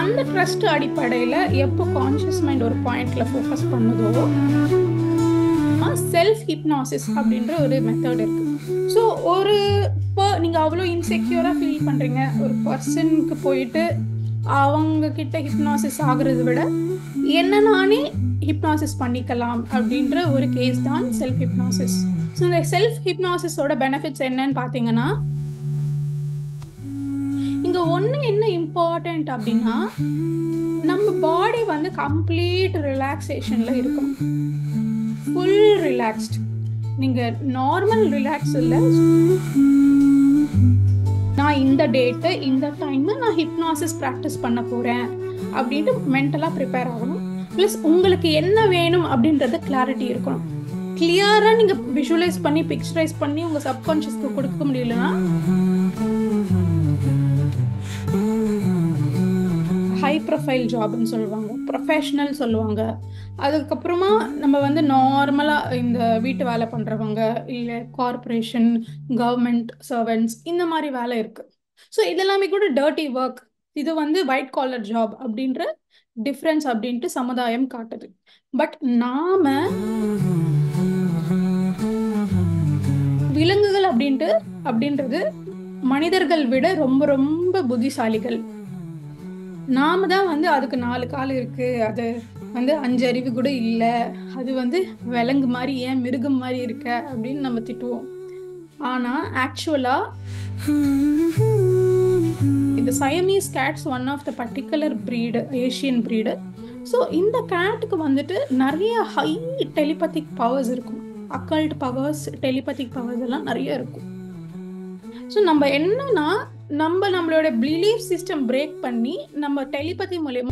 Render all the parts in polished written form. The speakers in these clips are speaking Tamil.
அந்த ட்ரஸ்ட் அடிப்படையில் எப்போ கான்ஷியஸ் மைண்ட் ஒரு பாயிண்ட்ல ஃபோக்கஸ் பண்ணுதோ செல்ஃப் ஹிப்னாசிஸ் அப்படின்ற ஒரு மெத்தட் இருக்கு. ஸோ ஒரு நீங்கள் அவ்வளோ இன்செக்யூராக ஃபீல் பண்ணுறீங்க, ஒரு பர்சனுக்கு போயிட்டு அவங்க கிட்ட ஹிப்னாசிஸ் ஆகுறத விட என்ன நானே ஹிப்னாசிஸ் பண்ணிக்கலாம் அப்படின்ற ஒரு கேஸ் தான் செல்ஃப் ஹிப்னாசிஸ். ஸோ இந்த செல்ஃப் ஹிப்னாசிஸோட பெனிஃபிட்ஸ் என்னன்னு பார்த்தீங்கன்னா, இங்கே ஒன்று என்ன இம்பார்ட்டண்ட் அப்படின்னா, நம்ம பாடி வந்து கம்ப்ளீட் ரிலாக்ஸேஷனில் இருக்கும், ஃபுல் ரிலாக்ஸ்ட். நீங்கள் நார்மல் ரிலாக்ஸ் இல்லை, நான் இந்த டேட்டு இந்த டைமு நான் ஹிப்னாசிஸ் ப்ராக்டிஸ் பண்ண போகிறேன் அப்படின்ட்டு மென்டலாக ப்ரிப்பேர் ஆகணும். ப்ளஸ் உங்களுக்கு என்ன வேணும் அப்படின்றது கிளாரிட்டி இருக்கணும். கிளியராக நீங்கள் விஷுவலைஸ் பண்ணி பிக்சரைஸ் பண்ணி உங்கள் சப்கான்ஷியஸ்க்கு கொடுக்க முடியலன்னா ஹை ப்ரொஃபைல் ஜாப்னு சொல்லுவாங்க, ப்ரொஃபஷ்னல் சொல்லுவாங்க. அதுக்கப்புறமா நம்ம வந்து நார்மலாக இந்த வீட்டு வேலை பண்ணுறவங்க, இல்லை கார்பரேஷன், கவர்மெண்ட் சர்வெண்ட்ஸ், இந்த மாதிரி வேலை இருக்குது. ஸோ இதெல்லாமே கூட டர்ட்டி ஒர்க், இது வந்து ஒயிட் காலர் ஜாப் அப்படின்ற டிஃப்ரென்ஸ் அப்படின்ட்டு சமுதாயம் காட்டுது. பட் நாம விலங்குகள் அப்படின்றது மனிதர்கள் விட ரொம்ப ரொம்ப புத்திசாலிகள். நாம தான் வந்து அதுக்கு 4 கால் இருக்கு, அது வந்து 5 அறிவு கூட இல்லை, அது வந்து விலங்கு மாதிரி ஏன் மிருகம் மாதிரி இருக்க அப்படின்னு நம்ம திட்டுவோம். ஆனா ஆக்சுவலா இந்த Siamese cats one of the particular breed, Asian breed. So இந்த கேட்டுக்கு வந்துட்டு நிறைய ஹை டெலிபதிக் பவர்ஸ் இருக்கும், அக்கல்ட் பவர்ஸ், டெலிபதிக் பவர்ஸ் எல்லாம் நிறைய இருக்கும். ஸோ நம்ம என்னன்னா, நம்மளோட பிலீஃப் சிஸ்டம் பிரேக் பண்ணி நம்ம டெலிபதி மூலமா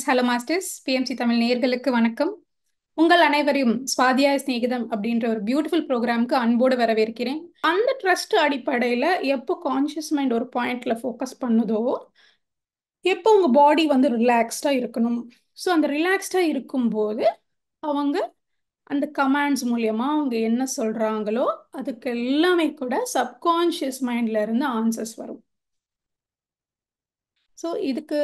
ஹலோ மாஸ்டர்ஸ், பிஎம்சி தமிழ் நேயர்களுக்கு வணக்கம். உங்கள் அனைவரையும் சுவாதியாய சிநேகிதம் அப்படின்ற ஒரு பியூட்டிஃபுல் ப்ரோக்ராமுக்கு அன்போடு வரவேற்கிறேன். அந்த ட்ரஸ்ட் அடிப்படையில் எப்போ கான்ஷியஸ் மைண்ட் ஒரு பாயிண்ட்ல ஃபோக்கஸ் பண்ணுதோ, எப்போ உங்கள் பாடி வந்து ரிலாக்ஸ்டாக இருக்கணும். ஸோ அந்த ரிலாக்ஸ்டாக இருக்கும்போது அவங்க அந்த கமாண்ட்ஸ் மூலயமா அவங்க என்ன சொல்கிறாங்களோ அதுக்கு எல்லாமே கூட சப்கான்ஷியஸ் மைண்டில் இருந்து ஆன்சர்ஸ் வரும். ஸோ இதுக்கு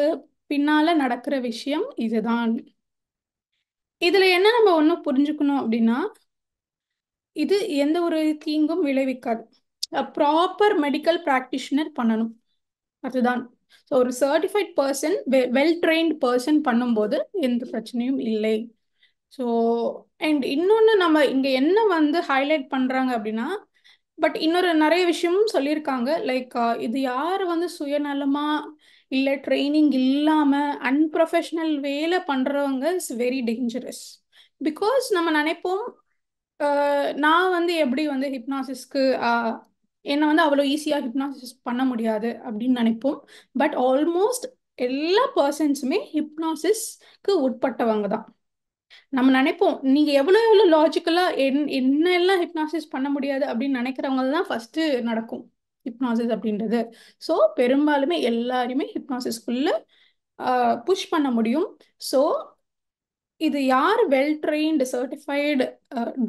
பின்னால் நடக்கிற விஷயம் இதுதான். இதில் என்ன நம்ம ஒன்றும் புரிஞ்சுக்கணும் அப்படின்னா, இது எந்த ஒரு தீங்கும் விளைவிக்காது. ப்ராப்பர் மெடிக்கல் ப்ராக்டிஷனர் பண்ணணும், அதுதான். ஸோ ஒரு certified person, well trained person பண்ணும்போது எந்த பிரச்சனையும் இல்லை. ஸோ அண்ட் இன்னொன்று நம்ம இங்கே என்ன வந்து ஹைலைட் பண்ணுறாங்க அப்படின்னா, பட் இன்னொரு நிறைய விஷயமும் சொல்லியிருக்காங்க. லைக் இது யார் வந்து சுயநலமாக இல்லை ட்ரைனிங் இல்லாமல் அன்ப்ரொஃபஷ்னல் வேலை பண்ணுறவங்க இஸ் வெரி டேஞ்சரஸ். பிகாஸ் நம்ம நினைப்போம் நான் வந்து எப்படி வந்து ஹிப்னாசிஸ்க்கு என்னை வந்து அவ்வளோ ஈஸியாக ஹிப்னாசிஸ் பண்ண முடியாது அப்படின்னு நினைப்போம். பட் ஆல்மோஸ்ட் எல்லா பர்சன்ஸுமே ஹிப்னாசிஸ்க்கு உட்பட்டவங்க தான். நம்ம நினைப்போம் நீங்கள் எவ்வளோ லாஜிக்கலாக என்னெல்லாம் ஹிப்னாசிஸ் பண்ண முடியாது அப்படின்னு நினைக்கிறவங்க தான் ஃபஸ்ட்டு நடக்கும் ஹிப்னாசிஸ் அப்படின்றது. ஸோ பெரும்பாலுமே எல்லாருமே ஹிப்னாசிஸ்குள்ளே புஷ் பண்ண முடியும். ஸோ இது யார் வெல் ட்ரெயின்டு சர்டிஃபைடு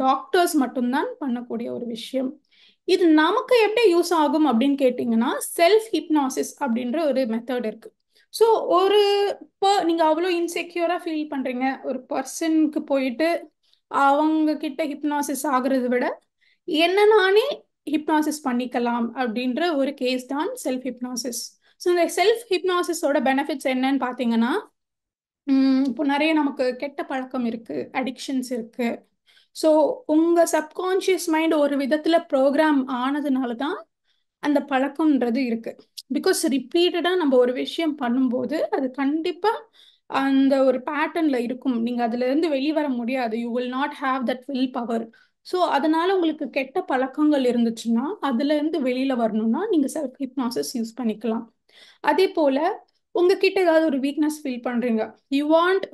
டாக்டர்ஸ் மட்டும்தான் பண்ணக்கூடிய ஒரு விஷயம். இது நமக்கு எப்படி யூஸ் ஆகும் அப்படின்னு கேட்டிங்கன்னா, செல்ஃப் ஹிப்னாசிஸ் அப்படின்ற ஒரு மெத்தட் இருக்குது. ஸோ நீங்கள் அவ்வளோ இன்செக்யூராக ஃபீல் பண்ணுறீங்க, ஒரு பர்சனுக்கு போயிட்டு அவங்க கிட்ட ஹிப்னாசிஸ் ஆகுறத விட என்ன நானே ஹிப்னாசிஸ் பண்ணிக்கலாம் அப்படின்ற ஒரு கேஸ் தான் செல்ஃப் ஹிப்னாசிஸ். ஸோ இந்த செல்ஃப் ஹிப்னாசிஸோட பெனிஃபிட்ஸ் என்னன்னு பார்த்தீங்கன்னா, இப்போ நிறைய நமக்கு கெட்ட பழக்கம் இருக்குது, அடிக்ஷன்ஸ் இருக்குது. ஸோ உங்கள் சப்கான்ஷியஸ் மைண்ட் ஒரு விதத்தில் ப்ரோக்ராம் ஆனதுனால தான் அந்த பழக்கம்ன்றது இருக்குது. பிகாஸ் ரிப்பீட்டடாக நம்ம ஒரு விஷயம் பண்ணும்போது அது கண்டிப்பாக அந்த ஒரு பேட்டர்னில் இருக்கும், நீங்கள் அதுலேருந்து வெளிவர முடியாது. You will not have that will power. So அதனால் உங்களுக்கு கெட்ட பழக்கங்கள் இருந்துச்சுன்னா அதுலேருந்து வெளியில் வரணும்னா நீங்கள் செல்ஃப் ஹிப்னாசிஸ் யூஸ் பண்ணிக்கலாம். அதே போல் உங்ககிட்ட ஏதாவது ஒரு வீக்னஸ் ஃபீல் பண்ணுறீங்க, யூ வாண்ட்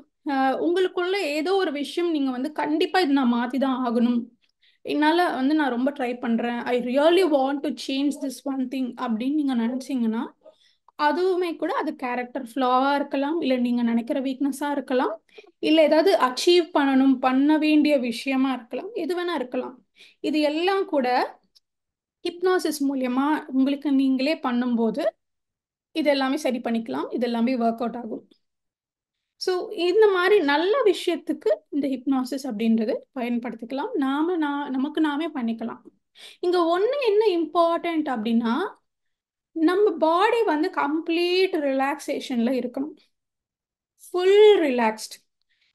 உங்களுக்குள்ள ஏதோ ஒரு விஷயம் நீங்கள் வந்து கண்டிப்பாக இது நான் மாற்றி தான் ஆகணும், என்னால் வந்து நான் ரொம்ப ட்ரை பண்ணுறேன், I really want to change this one thing அப்படின்னு நீங்கள் நினச்சிங்கன்னா அதுவுமே கூட அது கேரக்டர் ஃப்ளாவா இருக்கலாம், இல்லை நீங்க நினைக்கிற வீக்னஸா இருக்கலாம், இல்லை ஏதாவது அச்சீவ் பண்ண வேண்டிய விஷயமா இருக்கலாம், எது வேணா இருக்கலாம். இது எல்லாம் கூட ஹிப்னாசிஸ் மூலியமா உங்களுக்கு நீங்களே பண்ணும்போது இது எல்லாமே சரி பண்ணிக்கலாம், இது எல்லாமே ஒர்க் அவுட் ஆகும். ஸோ இந்த மாதிரி நல்ல விஷயத்துக்கு இந்த ஹிப்னாசிஸ் அப்படின்றது பயன்படுத்திக்கலாம், நமக்கு நாமே பண்ணிக்கலாம். இங்க ஒண்ணு என்ன இம்பார்ட்டன்ட் அப்படின்னா, நம்ம பாடி வந்து கம்ப்ளீட் ரிலாக்ஸேஷன்ல இருக்கணும், ஃபுல் ரிலாக்ஸ்ட்.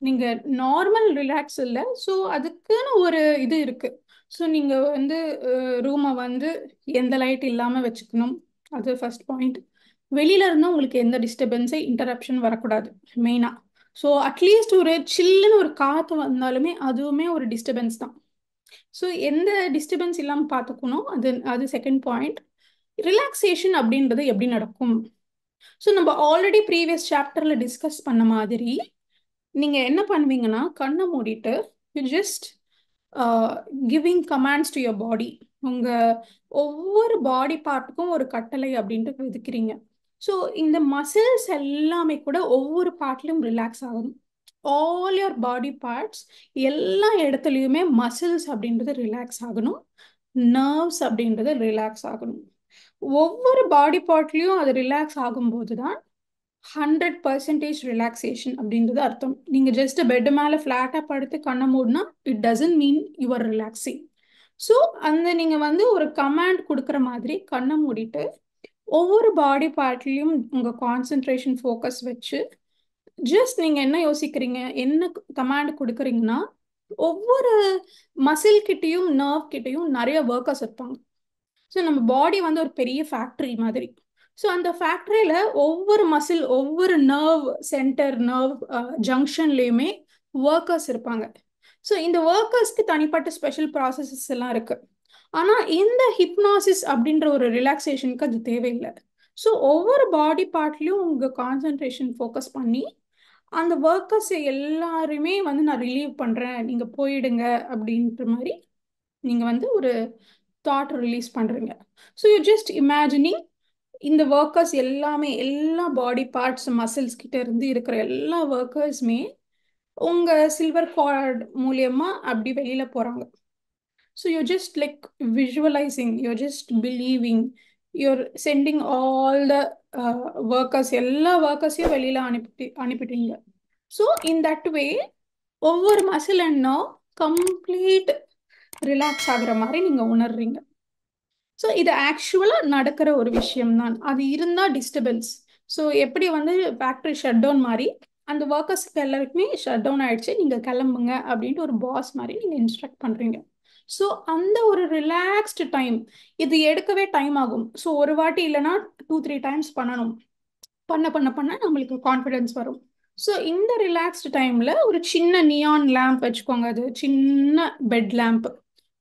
நீங்க நார்மல் ரிலாக்ஸ் இல்லை, ஸோ அதுக்குன்னு ஒரு இது இருக்கு. ஸோ நீங்க வந்து ரூமை வந்து எந்த லைட் இல்லாம வச்சுக்கணும், அது ஃபர்ஸ்ட் பாயிண்ட். வெளியில இருந்தா உங்களுக்கு எந்த டிஸ்டர்பன்ஸை இன்டரப்ஷன் வரக்கூடாது மெயினா. ஸோ அட்லீஸ்ட் ஒரு சில்லுன்னு ஒரு காற்று வந்தாலுமே அதுவுமே ஒரு டிஸ்டர்பன்ஸ் தான். ஸோ எந்த டிஸ்டர்பன்ஸ் இல்லாமல் பார்த்துக்கணும், அது அது செகண்ட் பாயிண்ட். ரிலாக்ஸேஷன் அப்படின்றது எப்படி நடக்கும்? ஸோ நம்ம ஆல்ரெடி ப்ரீவியஸ் சாப்டர்ல டிஸ்கஸ் பண்ண மாதிரி நீங்க என்ன பண்ணுவீங்கன்னா, கண்ணை மூடிட்டு you just giving commands to your body. உங்க ஒவ்வொரு பாடி பார்ட்டுக்கும் ஒரு கட்டளை அப்படின்ட்டு விதிக்கிறீங்க. ஸோ இந்த மசில்ஸ் எல்லாமே கூட ஒவ்வொரு பார்ட்லையும் ரிலாக்ஸ் ஆகணும். ஆல் யுவர் பாடி பார்ட்ஸ், எல்லா இடத்துலையுமே மசில்ஸ் அப்படின்றது ரிலாக்ஸ் ஆகணும், நர்வ்ஸ் அப்படின்றது ரிலாக்ஸ் ஆகணும். ஒவ்வொரு பாடி பார்ட்லையும் அது ரிலாக்ஸ் ஆகும்போது தான் 100% ரிலாக்ஸேஷன் அப்படின்றது அர்த்தம். நீங்க ஜஸ்ட் பெட் மேல ஃபிளாட்டா படுத்து கண்ணை மூடினா it doesn't mean your relaxing. So அந்த நீங்க வந்து ஒரு கமாண்ட் கொடுக்குற மாதிரி கண்ணை மூடிட்டு ஒவ்வொரு பாடி பார்ட்லையும் உங்க கான்சென்ட்ரேஷன் ஃபோக்கஸ் வச்சு ஜஸ்ட் நீங்க என்ன யோசிக்கிறீங்க, என்ன கமாண்ட் கொடுக்குறீங்கன்னா, ஒவ்வொரு மசில் கிட்டயும் நர்வ் கிட்டயும் நிறைய ஒர்க்கர்ஸ் இருப்பாங்க. ஸோ நம்ம பாடி வந்து ஒரு பெரிய ஃபேக்ட்ரி மாதிரி. ஸோ அந்த ஃபேக்ட்ரியில் ஒவ்வொரு மசில், ஒவ்வொரு நர்வ் சென்டர், நர்வ் ஜங்ஷன்லேயுமே ஒர்க்கர்ஸ் இருப்பாங்க. ஸோ இந்த ஒர்க்கர்ஸ்க்கு தனிப்பட்ட ஸ்பெஷல் ப்ராசஸஸ் எல்லாம் இருக்கு. ஆனால் இந்த ஹிப்னாசிஸ் அப்படின்ற ஒரு ரிலாக்ஸேஷனுக்கு அது தேவையில்லை. ஸோ ஒவ்வொரு பாடி பார்ட்லையும் உங்கள் கான்சன்ட்ரேஷன் ஃபோக்கஸ் பண்ணி அந்த ஒர்க்கர்ஸ் எல்லாருமே வந்து நான் ரிலீவ் பண்ணுறேன், நீங்கள் போயிடுங்க அப்படின்ற மாதிரி நீங்கள் வந்து ஒரு தாட் ரிலீஸ் பண்ணுறீங்க. ஸோ யூ ஜஸ்ட் இமேஜினிங் இந்த ஒர்க்கர்ஸ் எல்லாமே, எல்லா பாடி பார்ட்ஸ் மசில்ஸ் கிட்ட இருந்து இருக்கிற எல்லா ஒர்க்கர்ஸுமே உங்கள் சில்வர் கார்டு மூலியமா அப்படி வெளியில போகிறாங்க. So you just like visualising, you just believing, your sending all the workers, எல்லா ஒர்க்கர்ஸையும் வெளியில அனுப்பிட்டீங்க. ஸோ இன் தட் வே ஒவ்வொரு muscle and nerve complete relax ஆகுற மாதிரி நீங்க உணர்றீங்க. ஸோ இது ஆக்சுவலாக நடக்கிற ஒரு விஷயம்தான். அது இருந்தால் டிஸ்டர்பன்ஸ். ஸோ எப்படி வந்து ஃபேக்ட்ரி ஷட் டவுன் மாதிரி அந்த ஒர்க்கர்ஸ்க்கு எல்லாருக்குமே ஷட் டவுன் ஆயிடுச்சு, நீங்கள் கிளம்புங்க அப்படின்ட்டு ஒரு பாஸ் மாதிரி நீங்கள் இன்ஸ்ட்ரக்ட் பண்ணுறீங்க. ஸோ அந்த ஒரு ரிலாக்ஸ்டு டைம் இது எடுக்கவே டைம் ஆகும். ஸோ ஒரு வாட்டி இல்லைன்னா 2-3 டைம்ஸ் பண்ணணும். பண்ண பண்ண பண்ண நம்மளுக்கு கான்ஃபிடென்ஸ் வரும். ஸோ இந்த ரிலாக்ஸ்டு டைமில் ஒரு சின்ன நியான் லேம்ப் வச்சுக்கோங்க. அது சின்ன பெட் லேம்ப்,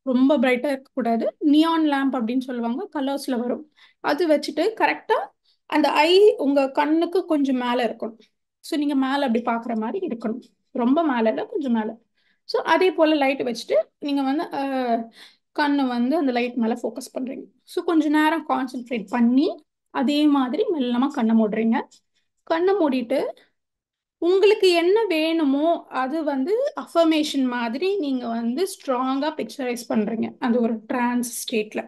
ரொம்ப பிரைட்டாக இருக்கக்கூடாது. நியான் லேம்ப் அப்படின்னு சொல்லுவாங்க, கலர்ஸில் வரும். அது வச்சுட்டு கரெக்டாக அந்த ஐ உங்கள் கண்ணுக்கு கொஞ்சம் மேலே இருக்கணும். ஸோ நீங்கள் மேலே அப்படி பார்க்குற மாதிரி இருக்கணும், ரொம்ப மேலே இல்லை, கொஞ்சம் மேலே. ஸோ அதே போல் லைட் வச்சுட்டு நீங்கள் வந்து கண்ணு வந்து அந்த லைட் மேலே ஃபோக்கஸ் பண்ணுறீங்க. ஸோ கொஞ்சம் நேரம் கான்சென்ட்ரேட் பண்ணி அதே மாதிரி மெல்லமாக கண்ணை மூடுறீங்க. கண்ணை மூடிட்டு உங்களுக்கு என்ன வேணுமோ அது வந்து அஃபர்மேஷன் மாதிரி நீங்க வந்து ஸ்ட்ராங்கா பிக்சரைஸ் பண்றீங்க. அது ஒரு ட்ரான்ஸ் ஸ்டேட்ல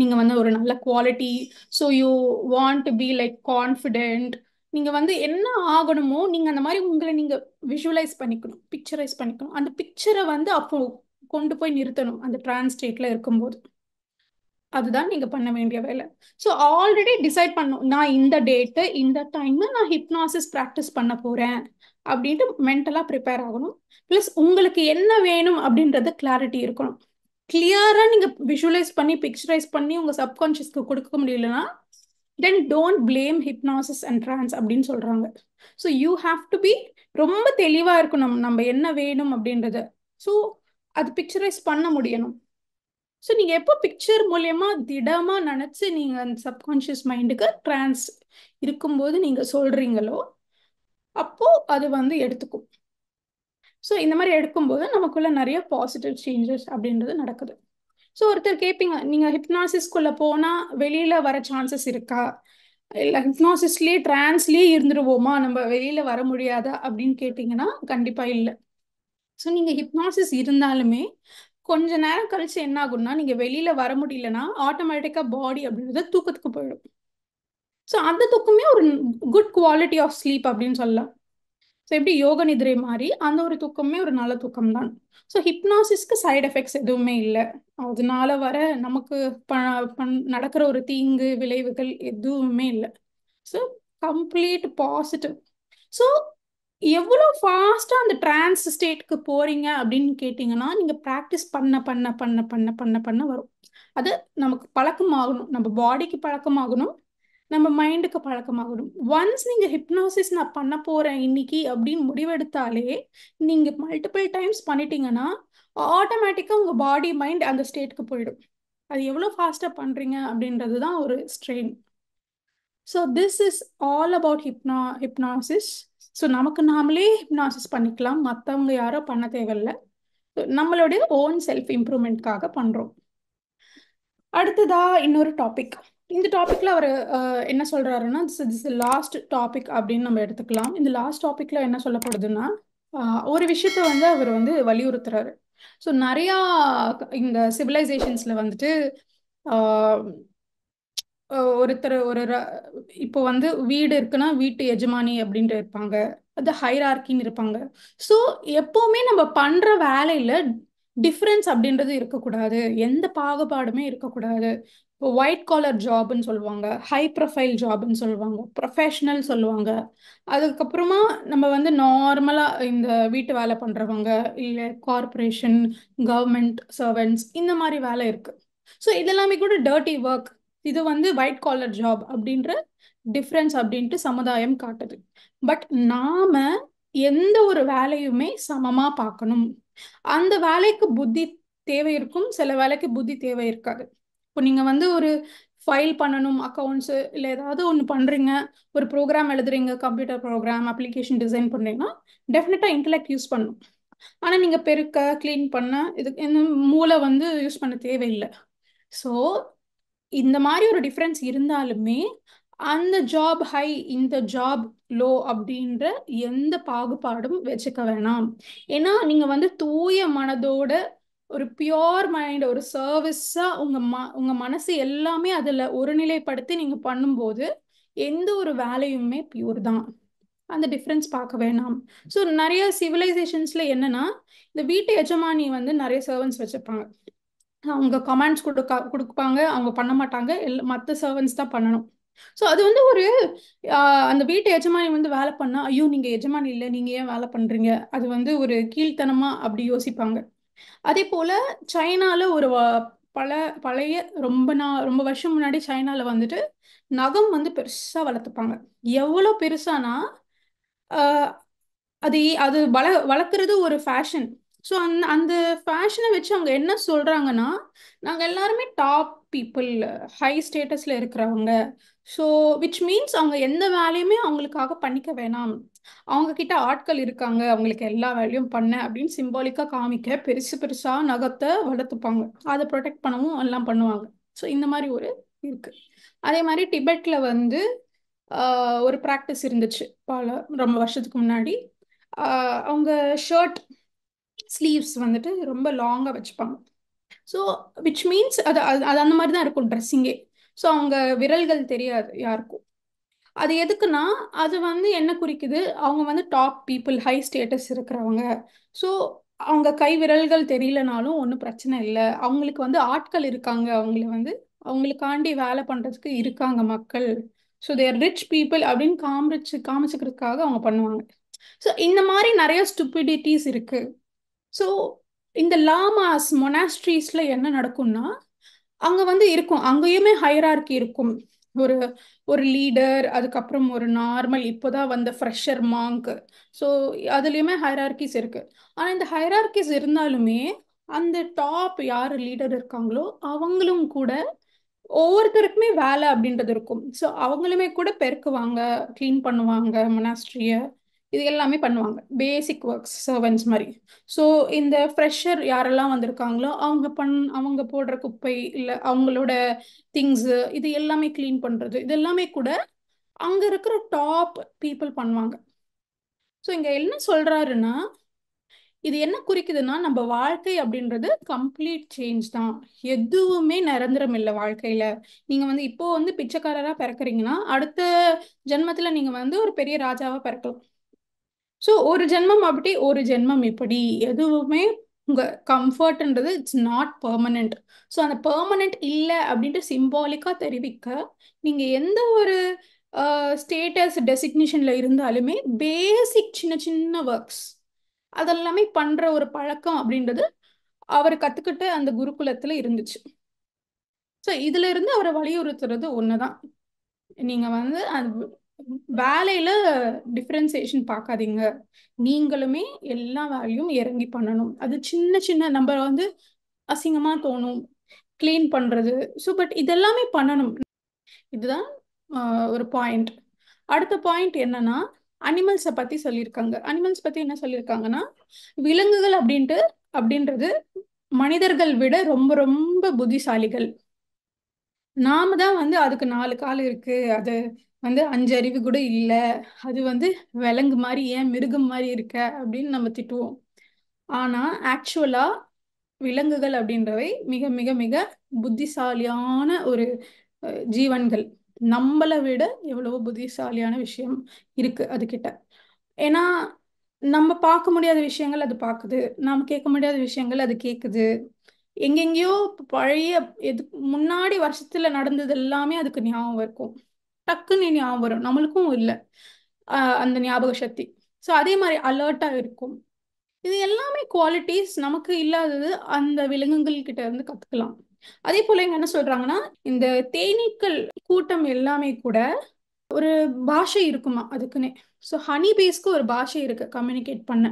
நீங்க வந்து ஒரு நல்ல quality, so you want to be like confident. நீங்க வந்து என்ன ஆகணுமோ நீங்க அந்த மாதிரி உங்களை நீங்க விஷுவலைஸ் பண்ணிக்கணும், பிக்சரைஸ் பண்ணிக்கணும். அந்த பிக்சரை வந்து அப்போ கொண்டு போய் நிறுத்தணும் அந்த ட்ரான்ஸ் ஸ்டேட்ல இருக்கும்போது. அதுதான் நீங்க பண்ண வேண்டிய வேலை. ஸோ ஆல்ரெடி டிசைட் பண்ணும், நான் இந்த டேட்டு இந்த டைம் நான் ஹிப்னாசிஸ் ப்ராக்டிஸ் பண்ண போறேன் அப்படின்ட்டு மென்டலா ப்ரிப்பேர் ஆகணும். ப்ளஸ் உங்களுக்கு என்ன வேணும் அப்படின்றது கிளாரிட்டி இருக்கணும். கிளியரா நீங்க விஷுவலைஸ் பண்ணி பிக்சரைஸ் பண்ணி உங்க சப்கான்ஷியஸ்க்கு கொடுக்க முடியலன்னா then don't blame hypnosis and trance அப்படின்னு சொல்றாங்க. So you have to be ரொம்ப தெளிவா இருக்கணும் நம்ம என்ன வேணும் அப்படின்றத. ஸோ அது பிக்சரைஸ் பண்ண முடியணும். ஸோ நீங்கள் எப்போ பிக்சர் மூலயமா திடமாக நினச்சி நீங்கள் அந்த சப்கான்ஷியஸ் மைண்டுக்கு ட்ரான்ஸ் இருக்கும்போது நீங்கள் சொல்கிறீங்களோ அப்போது அது வந்து எடுத்துக்கும். ஸோ இந்த மாதிரி எடுக்கும்போது நமக்குள்ள நிறைய பாசிட்டிவ் சேஞ்சஸ் அப்படின்றது நடக்குது. ஸோ ஒருத்தர் கேட்பீங்க, நீங்கள் ஹிப்னாசிஸ்குள்ளே போனால் வெளியில் வர சான்சஸ் இருக்கா? இல்லை ஹிப்னாசிஸ்லேயே ட்ரான்ஸ்லேயே இருந்துருவோமா, நம்ம வெளியில வர முடியாதா அப்படின்னு கேட்டிங்கன்னா கண்டிப்பா இல்லை. ஸோ நீங்க ஹிப்னாசிஸ் இருந்தாலுமே கொஞ்ச நேரம் கழிச்சு என்ன ஆகும்னா, நீங்க வெளியில வர முடியலன்னா ஆட்டோமேட்டிக்கா பாடி அப்படின்றது தூக்கத்துக்கு போயிடும். ஸோ அந்த தூக்கமே ஒரு குட் குவாலிட்டி ஆஃப் ஸ்லீப் அப்படின்னு சொல்லலாம். ஸோ எப்படி யோக நிதிரை மாதிரி அந்த ஒரு தூக்கமே ஒரு நல்ல தூக்கம் தான். ஸோ ஹிப்னாசிஸ்க்கு சைடு எஃபெக்ட்ஸ் எதுவுமே இல்லை. அதனால வர நமக்கு நடக்கிற ஒரு தீங்கு விளைவுகள் எதுவுமே இல்லை. So complete positive. ஸோ எவ்வளோ ஃபாஸ்ட்டாக அந்த ட்ரான்ஸ் ஸ்டேட்க்கு போறீங்க அப்படின்னு கேட்டிங்கன்னா, நீங்கள் ப்ராக்டிஸ் பண்ண பண்ண பண்ண பண்ண பண்ண பண்ண வரும். அது நமக்கு பழக்கமாகணும், நம்ம பாடிக்கு பழக்கமாகணும், நம்ம மைண்டுக்கு பழக்கமாகணும். ஒன்ஸ் நீங்க ஹிப்னாசிஸ் நான் பண்ண போறேன் இன்னைக்கு அப்படின்னு முடிவெடுத்தாலே, நீங்க மல்டிபிள் டைம்ஸ் பண்ணிட்டீங்கன்னா ஆட்டோமேட்டிக்கா உங்க பாடி மைண்ட் அந்த ஸ்டேட்க்கு போயிடும். அது எவ்வளோ ஃபாஸ்டா பண்றீங்க அப்படின்றது தான் ஒரு strain. So this is all about hypnosis. So நமக்கு நாமளே ஹிப்னாசிஸ் பண்ணிக்கலாம், மற்றவங்க யாரோ பண்ண தேவையில்லை. நம்மளுடைய ஓன் செல்ஃப் இம்ப்ரூவ்மெண்ட்காக பண்றோம். அடுத்ததா இன்னொரு டாபிக். இந்த டாபிக்ல அவர் என்ன சொல்றாருன்னா, திஸ் லாஸ்ட் டாபிக் அப்படின்னு நம்ம எடுத்துக்கலாம். இந்த லாஸ்ட் டாபிக்ல என்ன சொல்லப்படுதுன்னா, ஒரு விஷயத்த வந்து அவர் வந்து வலியுறுத்துறாரு. ஸோ நிறையா இந்த சிவிலைசேஷன்ஸ்ல வந்துட்டு ஆஹ் ஒருத்தர் இப்போ வந்து வீடு இருக்குன்னா வீட்டு எஜமானி அப்படின்ட்டு இருப்பாங்க, அது ஹைரார்கின்னு இருப்பாங்க. ஸோ எப்பவுமே நம்ம பண்ற வேலையில டிஃப்ரென்ஸ் அப்படின்றது இருக்கக்கூடாது, எந்த பாகுபாடுமே இருக்கக்கூடாது. இப்போ ஒயிட் காலர் ஜாப்னு சொல்லுவாங்க, ஹை ப்ரொஃபைல் ஜாப்னு சொல்லுவாங்க, ப்ரொஃபஷனல் சொல்லுவாங்க. அதுக்கப்புறமா நம்ம வந்து நார்மலா இந்த வீட்டு வேலை பண்றவங்க, இல்லை கார்பரேஷன், கவர்மெண்ட் சர்வெண்ட்ஸ், இந்த மாதிரி வேலை இருக்கு. ஸோ இதெல்லாமே கூட டர்ட்டி ஒர்க், இது வந்து ஒயிட் காலர் ஜாப் அப்படின்ற டிஃப்ரென்ஸ் அப்படின்ட்டு சமுதாயம் காட்டுது. பட் நாம எந்த ஒரு வேலையுமே சமமா பார்க்கணும். அந்த வேலைக்கு புத்தி தேவை இருக்கும், சில வேலைக்கு புத்தி தேவை இருக்காது. இப்போ நீங்க வந்து ஒரு ஃபைல் பண்ணணும், அக்கௌண்ட்ஸ் இல்லை ஏதாவது ஒன்று பண்றீங்க, ஒரு ப்ரோக்ராம் எழுதுறீங்க, கம்ப்யூட்டர் ப்ரோக்ராம் அப்ளிகேஷன் டிசைன் பண்றீங்கன்னா டெஃபினட்டா இன்டெலெக்ட் யூஸ் பண்ணணும். ஆனா நீங்க பெருக்க கிளீன் பண்ண இதுக்கு மூளை வந்து யூஸ் பண்ண தேவையில்லை. ஸோ இந்த மாதிரி ஒரு டிஃப்ரென்ஸ் இருந்தாலுமே அந்த ஜாப் ஹை, இந்த ஜாப் லோ அப்படின்ற எந்த பாகுபாடும் வச்சுக்க வேணாம். ஏன்னா நீங்க வந்து தூய மனதோட ஒரு பியோர் மைண்ட், ஒரு சர்வீஸா உங்க மனசு எல்லாமே அதுல ஒருநிலைப்படுத்தி நீங்க பண்ணும்போது எந்த ஒரு வேலையுமே பியூர் தான். அந்த டிஃப்ரென்ஸ் பார்க்க வேணாம். ஸோ நிறைய சிவிலைசேஷன்ஸ்ல என்னன்னா, இந்த வீட்டு எஜமானி வந்து நிறைய சர்வன்ஸ் வச்சிருப்பாங்க. அவங்க கமாண்ட்ஸ் கொடுப்பாங்க, அவங்க பண்ண மாட்டாங்க, மற்ற சர்வன்ஸ் தான் பண்ணணும். ஸோ அது வந்து ஒரு அந்த வீட்டு எஜமானி வந்து வேலை பண்ணா, ஐயோ நீங்க எஜமானி இல்லை, நீங்க ஏன் வேலை பண்றீங்க, அது வந்து ஒரு கீழ்த்தனமா அப்படி யோசிப்பாங்க. அதே போல சைனால ஒரு பழைய ரொம்ப வருஷம் முன்னாடி சைனால வந்துட்டு நகம் வந்து பெருசா வளர்த்துப்பாங்க. எவ்வளவு பெருசானா அது அது வளர்க்குறது ஒரு ஃபேஷன். ஸோ அந்த அந்த ஃபேஷனை வச்சு அவங்க என்ன சொல்றாங்கன்னா, நாங்கள் எல்லாருமே டாப் பீப்புள், ஹை ஸ்டேட்டஸ்ல இருக்கிறவங்க. ஸோ விச் மீன்ஸ் அவங்க எந்த வேலையுமே அவங்களுக்காக பண்ணிக்க வேணாம், அவங்க கிட்ட ஆட்கள் இருக்காங்க அவங்களுக்கு எல்லா வேலையும் பண்ண அப்படின்னு சிம்பாலிக்கா காமிக்க பெருசு பெருசா நகத்தை வளர்த்துப்பாங்க, அதை ப்ரொடெக்ட் பண்ணவும் எல்லாம் பண்ணுவாங்க. ஸோ இந்த மாதிரி ஒரு இருக்கு. அதே மாதிரி டிபெட்ல வந்து ஒரு ப்ராக்டிஸ் இருந்துச்சு ரொம்ப வருஷத்துக்கு முன்னாடி. அவங்க ஷர்ட் ஸ்லீவ்ஸ் வந்துட்டு ரொம்ப லாங்காக வச்சுப்பாங்க. ஸோ விச் மீன்ஸ் அது அது அது அந்த மாதிரி தான் இருக்கும் ட்ரெஸ்ஸிங்கே. ஸோ அவங்க விரல்கள் தெரியாது யாருக்கும். அது எதுக்குன்னா, அது வந்து என்ன குறிக்குது, அவங்க வந்து டாப் பீப்புள், ஹை ஸ்டேட்டஸ் இருக்கிறவங்க. ஸோ அவங்க கை விரல்கள் தெரியலனாலும் ஒன்றும் பிரச்சனை இல்லை, அவங்களுக்கு வந்து ஆட்கள் இருக்காங்க, அவங்கள வந்து அவங்களுக்காண்டி வேலை பண்ணுறதுக்கு இருக்காங்க மக்கள். ஸோ தேர் ரிச் பீப்புள் அப்படின்னு காமிச்சுக்கிறதுக்காக அவங்க பண்ணுவாங்க. ஸோ இந்த மாதிரி நிறைய ஸ்டூபிடிட்டிஸ் இருக்கு. ஸோ இந்த லாமாஸ் மொனாஸ்ட்ரீஸ்ல என்ன நடக்கும்னா, அங்க வந்து இருக்கும், அங்கேயுமே ஹைரார்கி இருக்கும். ஒரு ஒரு லீடர், அதுக்கப்புறம் ஒரு நார்மல் இப்போதான் வந்த ஃப்ரெஷர் மாங்க். ஸோ அதுலேயுமே ஹைரார்கிஸ் இருக்கு. ஆனால் இந்த ஹைரார்கிஸ் இருந்தாலுமே அந்த டாப் யார் லீடர் இருக்காங்களோ அவங்களும் கூட ஒவ்வொருத்தருக்குமே வேலை அப்படின்றது இருக்கும். ஸோ அவங்களுமே கூட பெருக்குவாங்க, க்ளீன் பண்ணுவாங்க மொனாஸ்ட்ரிய, இது எல்லாமே பண்ணுவாங்க, பேசிக் ஒர்க்ஸ் சர்வன்ஸ் மாதிரி. ஸோ இந்த ஃப்ரெஷர் யாரெல்லாம் வந்திருக்காங்களோ அவங்க போடுற குப்பை இல்லை அவங்களோட திங்ஸு இது எல்லாமே க்ளீன் பண்ணுறது, இது எல்லாமே கூட அங்க இருக்கிற டாப் பீப்புள் பண்ணுவாங்க. ஸோ இங்க என்ன சொல்றாருன்னா, இது என்ன குறிக்குதுன்னா, நம்ம வாழ்க்கை அப்படின்றது கம்ப்ளீட் சேஞ்ச் தான். எதுவுமே நிரந்தரம் இல்லை வாழ்க்கையில. நீங்க வந்து இப்போ வந்து பிச்சைக்காரரா பிறக்குறீங்கன்னா, அடுத்த ஜென்மத்துல நீங்க வந்து ஒரு பெரிய ராஜாவா பிறக்கலாம். ஸோ ஒரு ஜென்மம் அப்படி, ஒரு ஜென்மம் இப்படி. எதுவுமே உங்க கம்ஃபர்ட்ன்றது இட்ஸ் நாட் பெர்மனன்ட். ஸோ அந்த பெர்மனன்ட் இல்லை அப்படின்ட்டு சிம்பாலிக்கா தெரிவிக்க, நீங்க எந்த ஒரு ஸ்டேட்டஸ் டெசிக்னிஷன்ல இருந்தாலுமே பேசிக் சின்ன சின்ன ஒர்க்ஸ் அதெல்லாமே பண்ற ஒரு பழக்கம் அப்படின்றது அவர் கத்துக்கிட்ட அந்த குருகுலத்துல இருந்துச்சு. ஸோ இதுல இருந்து அவரை வலியுறுத்துறது ஒண்ணுதான். நீங்க வந்து அது வேலையில டிஃபரன்சியேஷன் பார்க்காதீங்க. நீங்களுமே எல்லா வேலையும் இறங்கி பண்ணணும். அது சின்ன சின்ன நம்ம வந்து அசிங்கமா தோணும், கிளீன் பண்றது. ஸோ பட் இதெல்லாமே பண்ணணும். இதுதான் ஒரு பாயிண்ட். அடுத்த பாயிண்ட் என்னன்னா, அனிமல்ஸை பத்தி சொல்லியிருக்காங்க. அனிமல்ஸ் பத்தி என்ன சொல்லியிருக்காங்கன்னா, விலங்குகள் அப்படின்றது மனிதர்கள் விட ரொம்ப ரொம்ப புத்திசாலிகள். நாம தான் வந்து அதுக்கு 4 கால் இருக்கு, அது வந்து 5 அறிவு கூட இல்லை, அது வந்து விலங்கு மாதிரி ஏன் மிருகம் மாதிரி இருக்க அப்படின்னு நம்ம திட்டுவோம். ஆனா ஆக்சுவலா விலங்குகள் அப்படின்றவை மிக மிக மிக புத்திசாலியான ஒரு ஜீவன்கள். நம்மளை விட எவ்வளவோ புத்திசாலியான விஷயம் இருக்கு அதுகிட்ட. ஏன்னா நம்ம பார்க்க முடியாத விஷயங்கள் அது பார்க்குது, நாம் கேட்க முடியாத விஷயங்கள் அது கேட்குது. எங்கெங்கேயோ பழைய எது முன்னாடி வருஷத்துல நடந்தது எல்லாமே அதுக்கு ஞாபகம் இருக்கும். டக்குன்னு ஞாபகம் வரும், நம்மளுக்கும் இல்லை அந்த ஞாபக சக்தி. ஸோ அதே மாதிரி அலர்ட்டா இருக்கும். இது எல்லாமே குவாலிட்டிஸ் நமக்கு இல்லாதது அந்த விலங்குகள் கிட்ட இருந்து கத்துக்கலாம். அதே போல இங்க என்ன சொல்றாங்கன்னா, இந்த தேனீக்கள் கூட்டம் எல்லாமே கூட ஒரு பாஷை இருக்குமா அதுக்குன்னே. ஸோ ஹனி பேஸ்க்கு ஒரு பாஷை இருக்கு கம்யூனிகேட் பண்ண.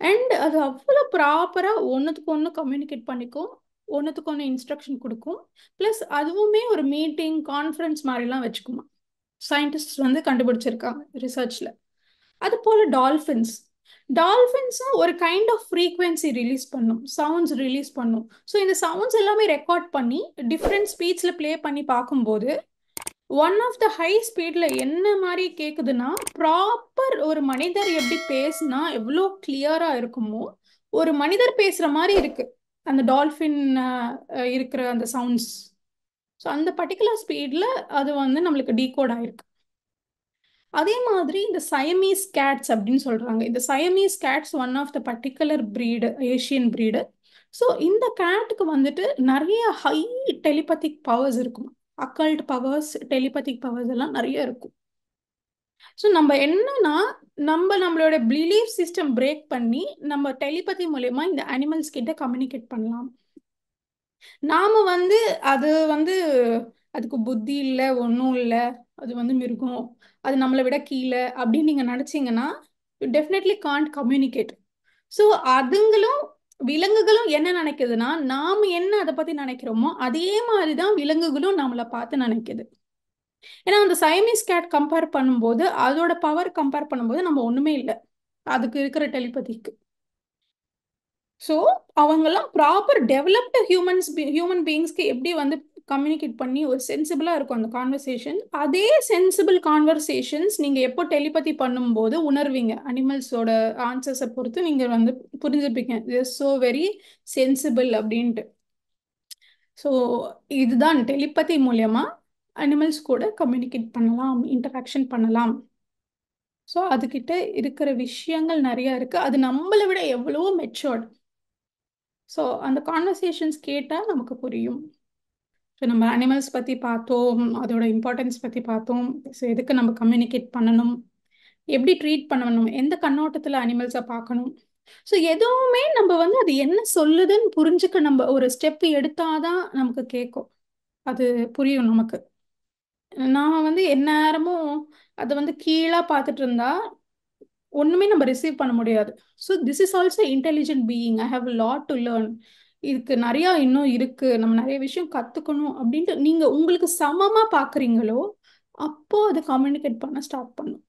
அண்ட் அது அவ்வளோ ப்ராப்பராக ஒன்றுத்துக்கு ஒன்று கம்யூனிகேட் பண்ணிக்கும், ஒன்றுத்துக்கு ஒன்று இன்ஸ்ட்ரக்ஷன் கொடுக்கும். ப்ளஸ் அதுவுமே ஒரு மீட்டிங் கான்ஃபரன்ஸ் மாதிரிலாம் வச்சுக்குமா. சயின்டிஸ்ட் வந்து கண்டுபிடிச்சிருக்காங்க ரிசர்ச்ல. அது போல டால்ஃபின்ஸும் ஒரு கைண்ட் ஆஃப் ஃப்ரீக்வன்சி ரிலீஸ் பண்ணும், சவுண்ட்ஸ் ரிலீஸ் பண்ணும். ஸோ இந்த சவுண்ட்ஸ் எல்லாமே ரெக்கார்ட் பண்ணி டிஃப்ரெண்ட் ஸ்பீட்ஸில் ப்ளே பண்ணி பார்க்கும்போது ஒன் ஆஃப் த ஹை ஸ்பீட்ல என்ன மாதிரி கேட்குதுன்னா, ப்ராப்பர் ஒரு மனிதர் எப்படி பேசினா எவ்வளோ கிளியரா இருக்குமோ ஒரு மனிதர் பேசுற மாதிரி இருக்கு அந்த டால்ஃபின் இருக்கிற அந்த சவுண்ட்ஸ். ஸோ அந்த பர்டிகுலர் ஸ்பீட்ல அது வந்து நம்மளுக்கு டீகோட் ஆயிருக்கு. அதே மாதிரி இந்த சயமீஸ் கேட்ஸ் அப்படின்னு சொல்றாங்க. இந்த Siamese cats one of the particular breed, Asian breed. So இந்த கேட்டுக்கு வந்துட்டு நிறைய ஹை டெலிபதிக் பவர்ஸ் இருக்கும். அக்கல்ட் பவர்ஸ், டெலிபதிக் பவர்ஸ் எல்லாம் நிறைய இருக்கும். ஸோ நம்ம என்னன்னா, நம்மளோட பிலீஃப் சிஸ்டம் பிரேக் பண்ணி நம்ம டெலிபதி மூலயமா இந்த அனிமல்ஸ் கிட்ட கம்யூனிகேட் பண்ணலாம். நாம வந்து அது வந்து அதுக்கு புத்தி இல்லை, ஒன்றும் இல்லை, அது வந்து மிருகம், அது நம்மளை விட கீழே அப்படின்னு நீங்க நினைச்சீங்கன்னா டெஃபினெட்லி காண்ட் கம்யூனிகேட். ஸோ அதுங்களும் விலங்குகளும் என்ன நினைக்குதுன்னா, நாம என்ன அதை பத்தி நினைக்கிறோமோ அதே மாதிரிதான் விலங்குகளும் நம்மளை பார்த்து நினைக்குது. ஏன்னா அந்த சைமீஸ் கேட் கம்பேர் பண்ணும்போது, அதோட பவர் கம்பேர் பண்ணும்போது நம்ம ஒண்ணுமே இல்லை அதுக்கு இருக்கிற டெலிபதிக்கு. ஸோ அவங்கெல்லாம் ப்ராப்பர் டெவலப்டு ஹியூமன் பீயிங்ஸ்க்கு எப்படி வந்து கம்யூனிகேட் பண்ணி ஒரு சென்சிபிளாக இருக்கும் அந்த கான்வர்சேஷன். அதே சென்சிபிள் கான்வர்சேஷன்ஸ் நீங்கள் எப்போ டெலிபதி பண்ணும்போது உணர்வீங்க. அனிமல்ஸோட ஆன்சர்ஸை பொறுத்து நீங்கள் வந்து புரிஞ்சுப்பீங்க, இட்ஸ் ஸோ வெரி சென்சிபிள் அப்படின்ட்டு. ஸோ இதுதான் டெலிபதி மூலயமா அனிமல்ஸ் கூட கம்யூனிகேட் பண்ணலாம், இன்டராக்ஷன் பண்ணலாம். ஸோ அதுக்கிட்ட இருக்கிற விஷயங்கள் நிறைய இருக்கு. அது நம்மளை விட எவ்வளவோ மெச்சோர்ட். ஸோ அந்த கான்வர்சேஷன்ஸ் கேட்டால் நமக்கு புரியும். ஸோ நம்ம அனிமல்ஸ் பற்றி பார்த்தோம், அதோட இம்பார்ட்டன்ஸ் பற்றி பார்த்தோம். ஸோ எதுக்கு நம்ம கம்யூனிகேட் பண்ணணும், எப்படி ட்ரீட் பண்ணணும், எந்த கண்ணோட்டத்தில் அனிமல்ஸை பார்க்கணும். ஸோ எதுவுமே நம்ம வந்து அது என்ன சொல்லுதுன்னு புரிஞ்சுக்க நம்ம ஒரு ஸ்டெப் எடுத்தாதான் நமக்கு கேட்கும், அது புரியும் நமக்கு. நாம வந்து எந்நேரமும் அதை வந்து கீழாக பார்த்துட்டு இருந்தா ஒண்ணுமே நம்ம ரிசீவ் பண்ண முடியாது. So this is also intelligent being, I have lot to learn. இதுக்கு நிறையா இன்னும் இருக்கு, நம்ம நிறைய விஷயம் கத்துக்கணும் அப்படின்ட்டு நீங்க உங்களுக்கு சமமா பாக்குறீங்களோ அப்போ அது கம்யூனிகேட் பண்ண ஸ்டார்ட் பண்ணும்.